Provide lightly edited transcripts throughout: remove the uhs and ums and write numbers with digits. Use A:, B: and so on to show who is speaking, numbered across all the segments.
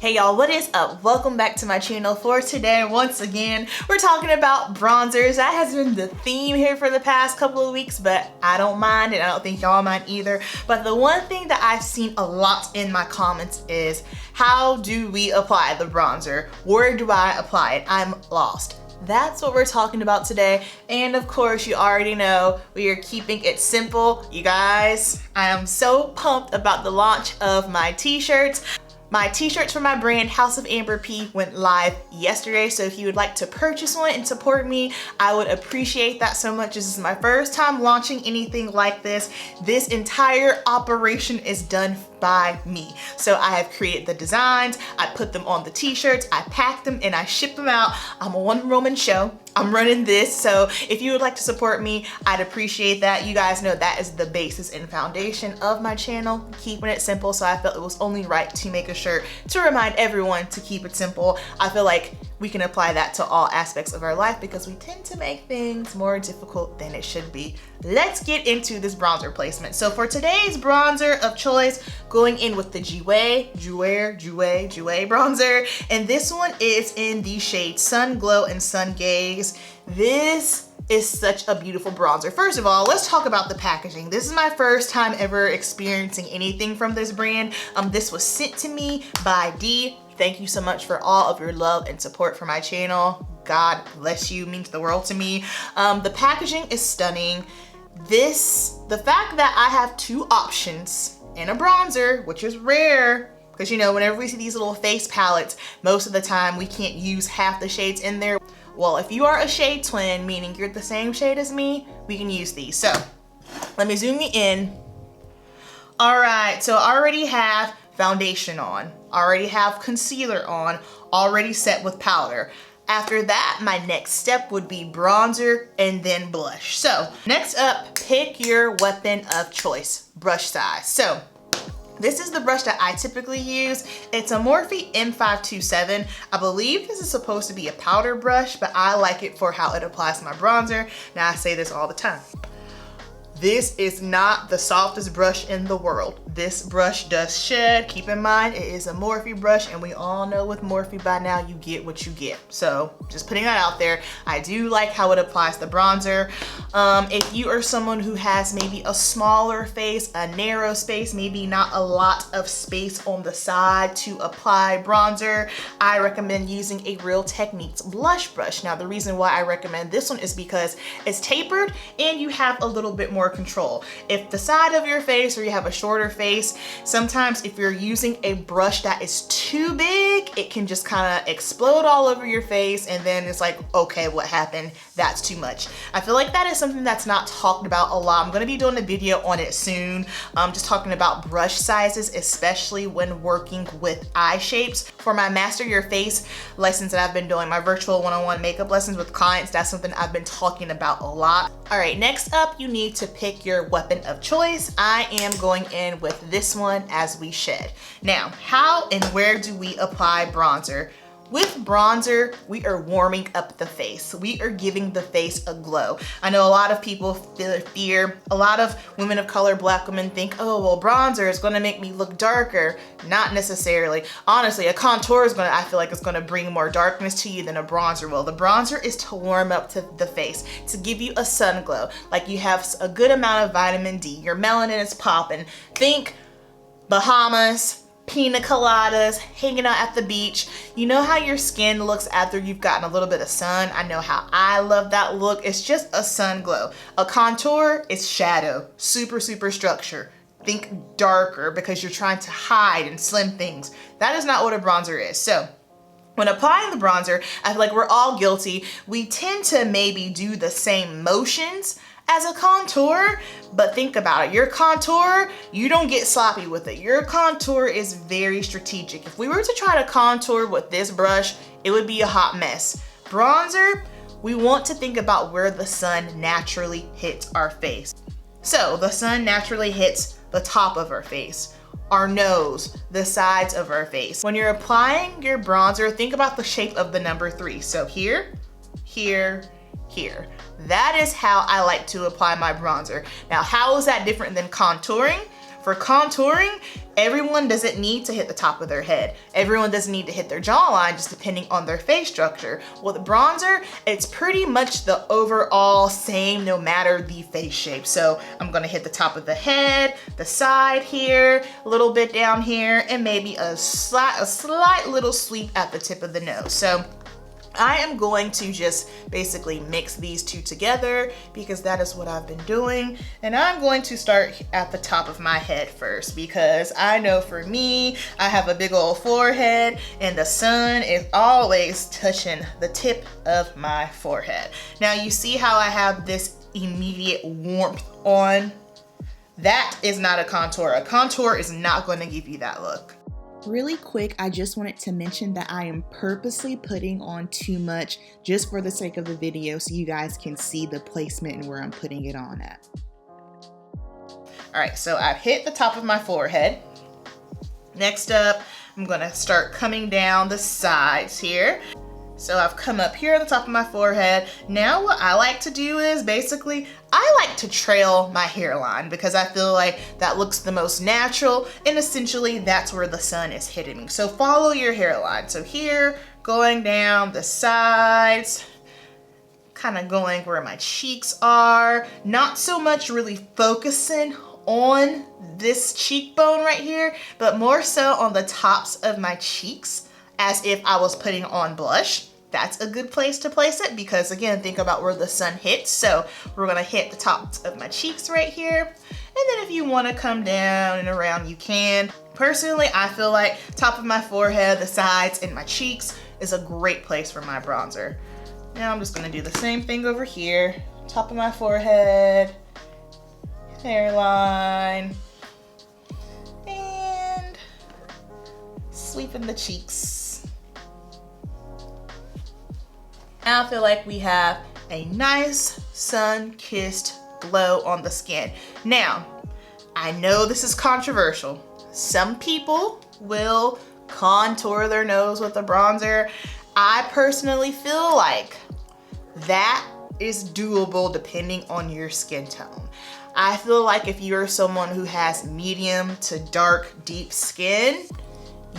A: Hey y'all, what is up? Welcome back to my channel. For today, once again, we're talking about bronzers. That has been the theme here for the past couple of weeks, but I don't mind and I don't think y'all mind either. But the one thing that I've seen a lot in my comments is, how do we apply the bronzer? Where do I apply it? I'm lost. That's what we're talking about today. And of course, you already know we are keeping it simple. You guys, I am so pumped about the launch of my t-shirts. My t-shirts from my brand House of Amber P went live yesterday, so if you would like to purchase one and support me, I would appreciate that so much. This is my first time launching anything like this. This entire operation is done by me. So I have created the designs, I put them on the t-shirts, I pack them, and I ship them out. I'm a one-woman show. I'm running this, so if you would like to support me, I'd appreciate that. You guys know that is the basis and foundation of my channel, keeping it simple, so I felt it was only right to make a shirt to remind everyone to keep it simple. I feel like we can apply that to all aspects of our life because we tend to make things more difficult than it should be. Let's get into this bronzer placement. So for today's bronzer of choice, going in with the Jouer bronzer, and this one is in the shade Sun Glow and Sun Gaze. This is such a beautiful bronzer. First of all, let's talk about the packaging. This is my first time ever experiencing anything from this brand. This was sent to me by D. Thank you so much for all of your love and support for my channel. God bless you, means the world to me. The packaging is stunning. The fact that I have two options in a bronzer, which is rare, because you know, whenever we see these little face palettes, most of the time we can't use half the shades in there. Well, if you are a shade twin, meaning you're the same shade as me, we can use these. So let me zoom you in. All right, so I already have foundation on, already have concealer on, already set with powder. After that, my next step would be bronzer and then blush. So next up, pick your weapon of choice, brush size. So this is the brush that I typically use. It's a Morphe M527. I believe this is supposed to be a powder brush, but I like it for how it applies to my bronzer. Now I say this all the time. This is not the softest brush in the world. This brush does shed. Keep in mind, it is a Morphe brush, and we all know with Morphe by now, you get what you get. So just putting that out there. I do like how it applies the bronzer. If you are someone who has maybe a smaller face, a narrow space, maybe not a lot of space on the side to apply bronzer, I recommend using a Real Techniques blush brush. Now, the reason why I recommend this one is because it's tapered and you have a little bit more control. If the side of your face or you have a shorter face, sometimes if you're using a brush that is too big, it can just kind of explode all over your face, and then it's like, okay, what happened? That's too much. I feel like that is something that's not talked about a lot. I'm going to be doing a video on it soon, just talking about brush sizes, especially when working with eye shapes. For my Master Your Face lessons that I've been doing, my virtual one-on-one makeup lessons with clients, that's something I've been talking about a lot. All right, next up, you need to pick your weapon of choice. I am going in with this one, As We Shed. Now, how and where do we apply bronzer? With bronzer, we are warming up the face. We are giving the face a glow. I know a lot of people fear, a lot of women of color, Black women think, oh, well, bronzer is gonna make me look darker. Not necessarily. Honestly, a contour is I feel like it's gonna bring more darkness to you than a bronzer will. The bronzer is to warm up to the face, to give you a sun glow. Like you have a good amount of vitamin D, your melanin is popping. Think Bahamas, pina coladas, hanging out at the beach. You know how your skin looks after you've gotten a little bit of sun? I know how I love that look. It's just a sun glow. A contour is shadow, super structure. Think darker because you're trying to hide and slim things. That is not what a bronzer is. So when applying the bronzer, I feel like we're all guilty. We tend to maybe do the same motions as a contour, but think about it. Your contour, you don't get sloppy with it. Your contour is very strategic. If we were to try to contour with this brush, it would be a hot mess. Bronzer, we want to think about where the sun naturally hits our face. So the sun naturally hits the top of our face, our nose, the sides of our face. When you're applying your bronzer, think about the shape of the number 3. So here, here, here. That is how I like to apply my bronzer. Now, how is that different than contouring? For contouring, everyone doesn't need to hit the top of their head. Everyone doesn't need to hit their jawline, just depending on their face structure. With bronzer, it's pretty much the overall same no matter the face shape. So I'm gonna hit the top of the head, the side here, a little bit down here, and maybe a slight little sweep at the tip of the nose. So I am going to just basically mix these two together because that is what I've been doing. And I'm going to start at the top of my head first because I know for me, I have a big old forehead and the sun is always touching the tip of my forehead. Now you see how I have this immediate warmth on? That is not a contour. A contour is not going to give you that look.
B: Really quick, I just wanted to mention that I am purposely putting on too much just for the sake of the video so you guys can see the placement and where I'm putting it on at.
A: All right, so I've hit the top of my forehead. Next up, I'm gonna start coming down the sides here. So I've come up here on the top of my forehead. Now what I like to do is basically, I like to trail my hairline because I feel like that looks the most natural and essentially that's where the sun is hitting me. So follow your hairline. So here, going down the sides, kind of going where my cheeks are, not so much really focusing on this cheekbone right here, but more so on the tops of my cheeks as if I was putting on blush. That's a good place to place it because again, think about where the sun hits. So we're gonna hit the tops of my cheeks right here. And then if you wanna come down and around, you can. Personally, I feel like top of my forehead, the sides, and my cheeks is a great place for my bronzer. Now I'm just gonna do the same thing over here. Top of my forehead, hairline, and sweeping the cheeks. Now I feel like we have a nice sun-kissed glow on the skin. Now, I know this is controversial. Some people will contour their nose with a bronzer. I personally feel like that is doable depending on your skin tone. I feel like if you're someone who has medium to dark, deep skin,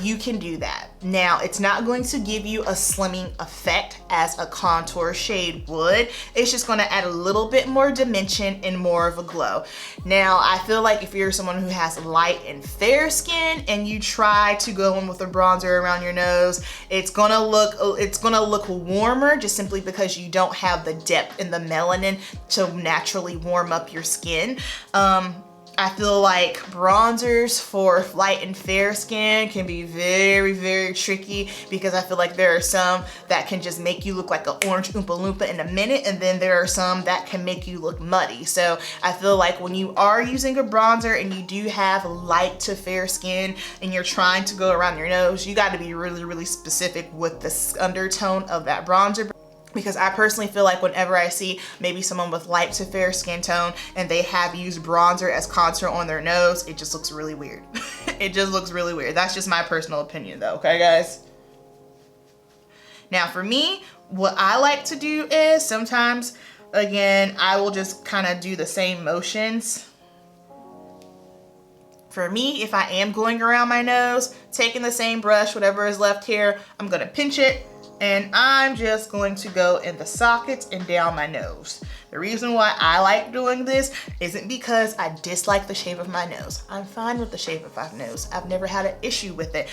A: you can do that. Now, it's not going to give you a slimming effect as a contour shade would. It's just gonna add a little bit more dimension and more of a glow. Now, I feel like if you're someone who has light and fair skin and you try to go in with a bronzer around your nose, it's gonna look warmer just simply because you don't have the depth in the melanin to naturally warm up your skin. I feel like bronzers for light and fair skin can be very, very tricky because I feel like there are some that can just make you look like an orange Oompa Loompa in a minute, and then there are some that can make you look muddy. So I feel like when you are using a bronzer and you do have light to fair skin and you're trying to go around your nose, you got to be really, really specific with the undertone of that bronzer. Because I personally feel like whenever I see maybe someone with light to fair skin tone and they have used bronzer as contour on their nose, it just looks really weird. It just looks really weird. That's just my personal opinion though, okay guys? Now for me, what I like to do is sometimes, again, I will just kind of do the same motions. For me, if I am going around my nose, taking the same brush, whatever is left here, I'm gonna pinch it, and I'm just going to go in the sockets and down my nose. The reason why I like doing this isn't because I dislike the shape of my nose. I'm fine with the shape of my nose. I've never had an issue with it.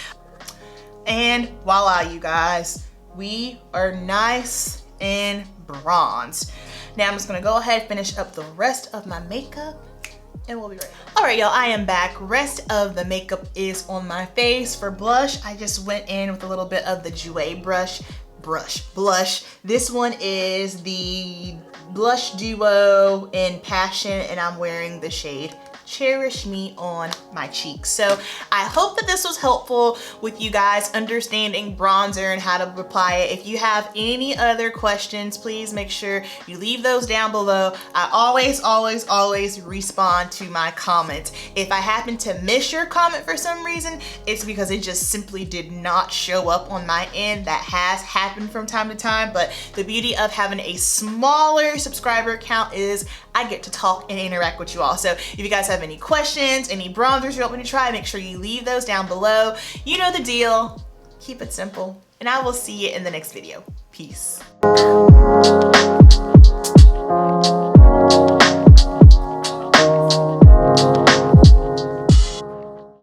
A: And voila, you guys, we are nice and bronzed. Now I'm just gonna go ahead and finish up the rest of my makeup and we'll be right back. All right, y'all, I am back. Rest of the makeup is on my face. For blush, I just went in with a little bit of the Jouer blush. This one is the Blush Duo in Passion, and I'm wearing the shade Cherish Me on my cheeks. So I hope that this was helpful with you guys understanding bronzer and how to apply it. If you have any other questions, please make sure you leave those down below. I always respond to my comments. If I happen to miss your comment for some reason, it's because it just simply did not show up on my end. That has happened from time to time, but the beauty of having a smaller subscriber count is I get to talk and interact with you all. So if you guys have have any questions, any bronzers you want me to try, make sure you leave those down below. You know the deal. Keep it simple, and I will see you in the next video. Peace.